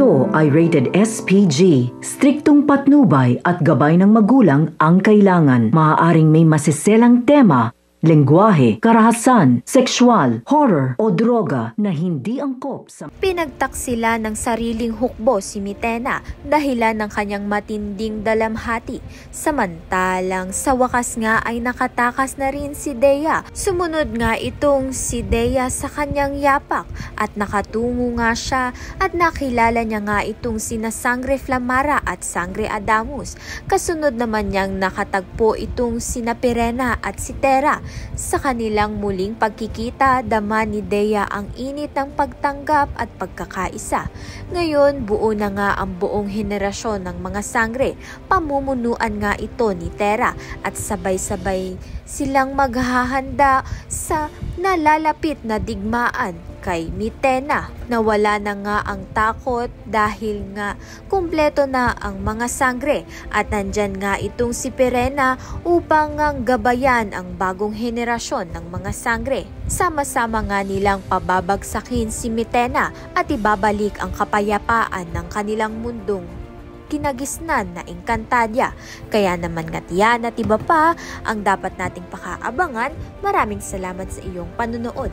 Ito ay rated SPG. Striktong patnubay at gabay ng magulang ang kailangan. Maaaring may masiselang tema, lengguwahe, karahasan, sexual, horror o droga na hindi angkop sa... Pinagtaksila ng sariling hukbo si Mitena dahilan ng kanyang matinding dalamhati. Samantalang sa wakas nga ay nakatakas na rin si Dea. Sumunod nga itong si Dea sa kanyang yapak at nakatungo nga siya at nakilala niya nga itong sina Sangre Flamara at Sangre Adamus. Kasunod naman niyang nakatagpo itong sina Pirena at si Tera. Sa kanilang muling pagkikita, dama ni Dea ang init ng pagtanggap at pagkakaisa. Ngayon, buo na nga ang buong henerasyon ng mga Sangre. Pamumunuan nga ito ni Tera at sabay-sabay silang maghahanda sa nalalapit na digmaan kay Mitena. Nawala na nga ang takot dahil nga kumpleto na ang mga Sangre at nandyan nga itong si Pirena upang ngang gabayan ang bagong henerasyon ng mga Sangre. Sama-sama nga nilang pababagsakin si Mitena at ibabalik ang kapayapaan ng kanilang mundong kinagisnan na Encantadia. Kaya naman nga tiyan at iba pa ang dapat nating pakaabangan. Maraming salamat sa iyong panunood.